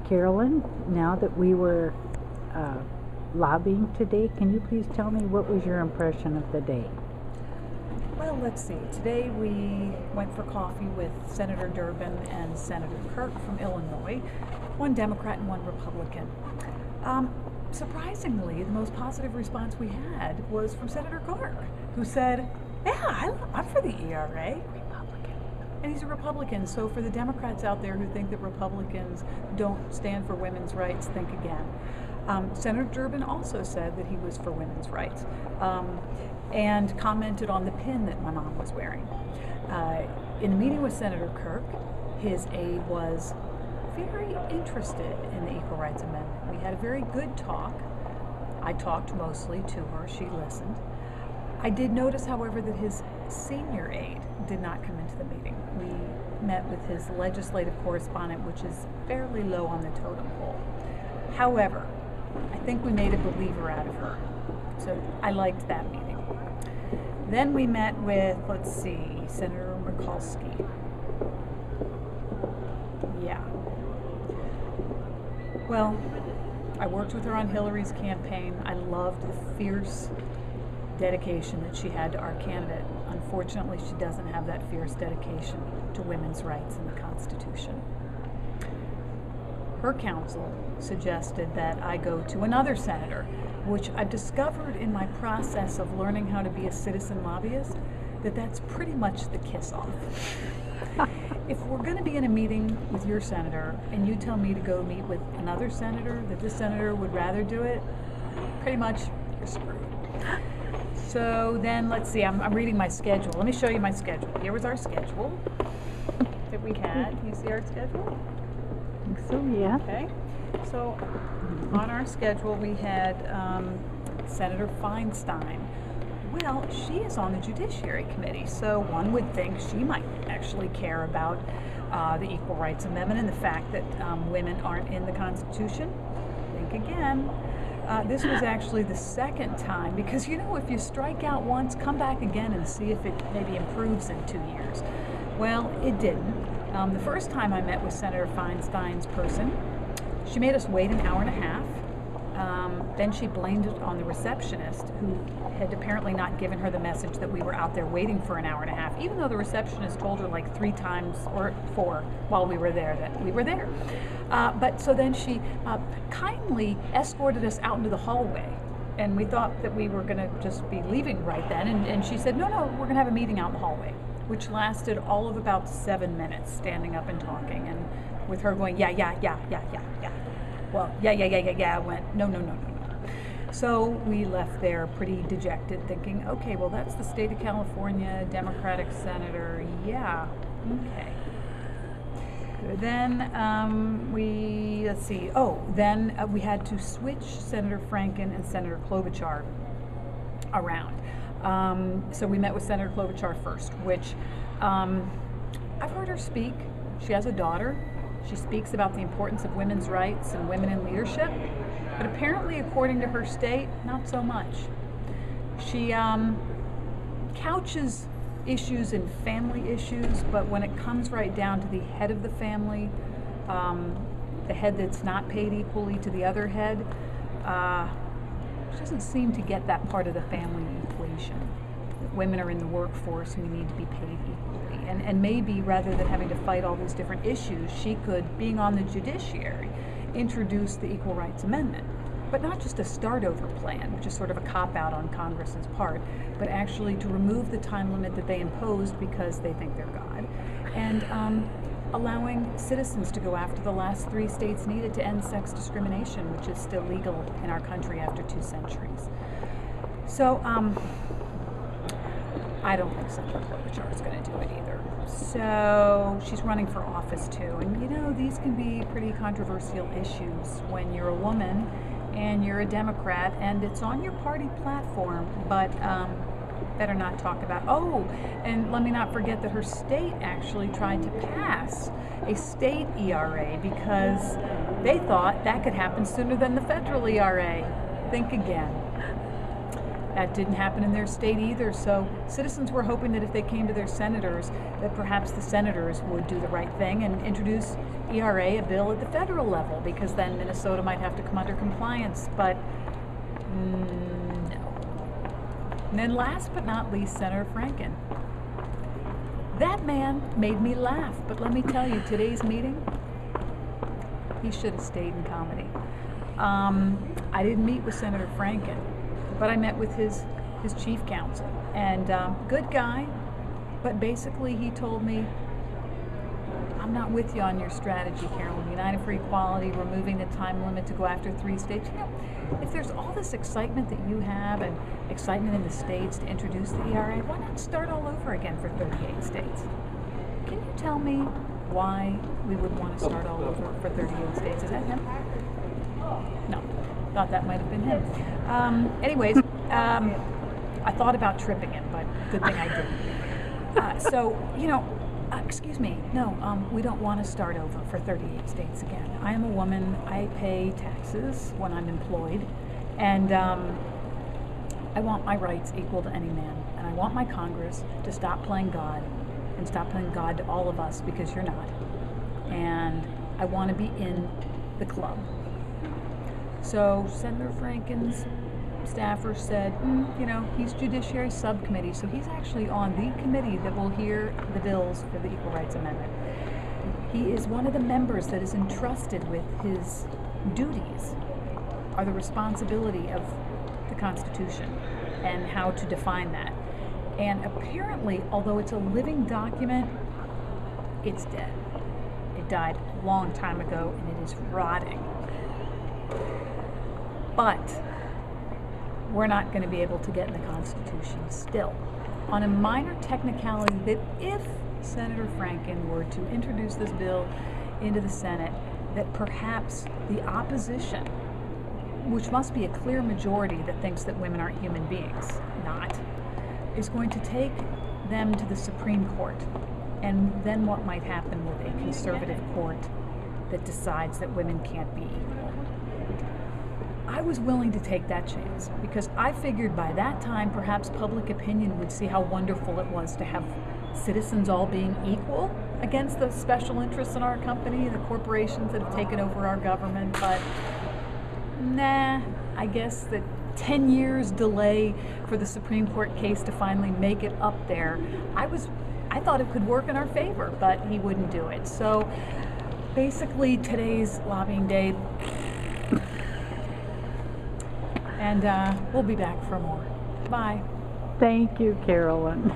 Carolyn, now that we were lobbying today, can you please tell me what was your impression of the day? Well, let's see. Today we went for coffee with Senator Durbin and Senator Cook from Illinois, one Democrat and one Republican. Surprisingly, the most positive response we had was from Senator Cook, who said, yeah, I'm for the ERA. Republican. And he's a Republican, so for the Democrats out there who think that Republicans don't stand for women's rights, think again. Senator Durbin also said that he was for women's rights and commented on the pin that my mom was wearing. In the meeting with Senator Cook, his aide was very interested in the Equal Rights Amendment. We had a very good talk. I talked mostly to her, she listened. I did notice, however, that his senior aide did not come into the meeting. We met with his legislative correspondent, which is fairly low on the totem pole. However, I think we made a believer out of her. So I liked that meeting. Then we met with, let's see, Senator Mikulski. Yeah. Well, I worked with her on Hillary's campaign. I loved the fierce dedication that she had to our candidate. Unfortunately, she doesn't have that fierce dedication to women's rights in the Constitution. Her counsel suggested that I go to another senator, which I've discovered in my process of learning how to be a citizen lobbyist, that's pretty much the kiss-off. If we're going to be in a meeting with your senator and you tell me to go meet with another senator, that this senator would rather do it, pretty much you're screwed. So then, let's see, I'm reading my schedule. Let me show you my schedule. Here was our schedule that we had. You see our schedule? I think so, yeah. Okay. So on our schedule we had Senator Feinstein. Well, she is on the Judiciary Committee, so one would think she might actually care about the Equal Rights Amendment and the fact that women aren't in the Constitution. Think again. This was actually the second time, because if you strike out once, come back again and see if it maybe improves in 2 years. Well, it didn't. The first time I met with Senator Feinstein's person, she made us wait an hour and a half. Then she blamed it on the receptionist, who had apparently not given her the message that we were out there waiting for an hour and a half, even though the receptionist told her like 3 times or 4 while we were there that we were there. But so then she kindly escorted us out into the hallway, and we thought that we were going to just be leaving right then, and she said, no, we're going to have a meeting out in the hallway, which lasted all of about 7 minutes, standing up and talking, and with her going, yeah. Well, yeah, went, no. So we left there pretty dejected, thinking, okay, well, that's the state of California, Democratic senator, yeah, okay. Then we had to switch Senator Franken and Senator Klobuchar around. So we met with Senator Klobuchar first, which I've heard her speak. She has a daughter. She speaks about the importance of women's rights and women in leadership, but apparently, according to her state, not so much. She couches issues in family issues, but when it comes right down to the head of the family, the head that's not paid equally to the other head, she doesn't seem to get that part of the family equation. Women are in the workforce and we need to be paid equally. And maybe rather than having to fight all these different issues, she could, being on the judiciary, introduce the Equal Rights Amendment. But not just a start-over plan, which is sort of a cop-out on Congress's part, but actually to remove the time limit that they imposed because they think they're God, and allowing citizens to go after the last 3 states needed to end sex discrimination, which is still legal in our country after 2 centuries. So I don't think Senator Klobuchar is going to do it either. So she's running for office too, and these can be pretty controversial issues when you're a woman and you're a Democrat and it's on your party platform, but better not talk about, and let me not forget that her state actually tried to pass a state ERA because they thought that could happen sooner than the federal ERA. Think again. That didn't happen in their state either. So citizens were hoping that if they came to their senators, that perhaps the senators would do the right thing and introduce ERA, a bill at the federal level, because then Minnesota might have to come under compliance. But no. And then last but not least, Senator Franken. That man made me laugh, but let me tell you, today's meeting, he should have stayed in comedy. I didn't meet with Senator Franken, but I met with his chief counsel, and good guy, but basically he told me, I'm not with you on your strategy, Carolyn. United for Equality, removing the time limit to go after 3 states. You know, if there's all this excitement that you have and excitement in the states to introduce the ERA, why not start all over again for 38 states? Can you tell me why we would want to start all over for 38 states? Is that him? No, thought that might have been him. Anyways, I thought about tripping him, but good thing I didn't. So, you know, excuse me, no, we don't want to start over for 38 states again. I am a woman, I pay taxes when I'm employed, and I want my rights equal to any man, and I want my Congress to stop playing God, and stop playing God to all of us, because you're not, and I want to be in the club. So Senator Franken's staffer said, you know, he's Judiciary Subcommittee, so he's actually on the committee that will hear the bills for the Equal Rights Amendment. He is one of the members that is entrusted with his duties, are the responsibility of the Constitution and how to define that. And apparently, although it's a living document, it's dead. It died a long time ago, and it is rotting. But we're not going to be able to get in the Constitution still. On a minor technicality that if Senator Franken were to introduce this bill into the Senate, that perhaps the opposition, which must be a clear majority that thinks that women aren't human beings, not, is going to take them to the Supreme Court. And then what might happen with a conservative court that decides that women can't be equal? I was willing to take that chance because I figured by that time perhaps public opinion would see how wonderful it was to have citizens all being equal against the special interests in our company, the corporations that have taken over our government. But nah, I guess that 10 years delay for the Supreme Court case to finally make it up there, I thought it could work in our favor, but he wouldn't do it. So basically today's lobbying day, and we'll be back for more. Bye. Thank you, Carolyn.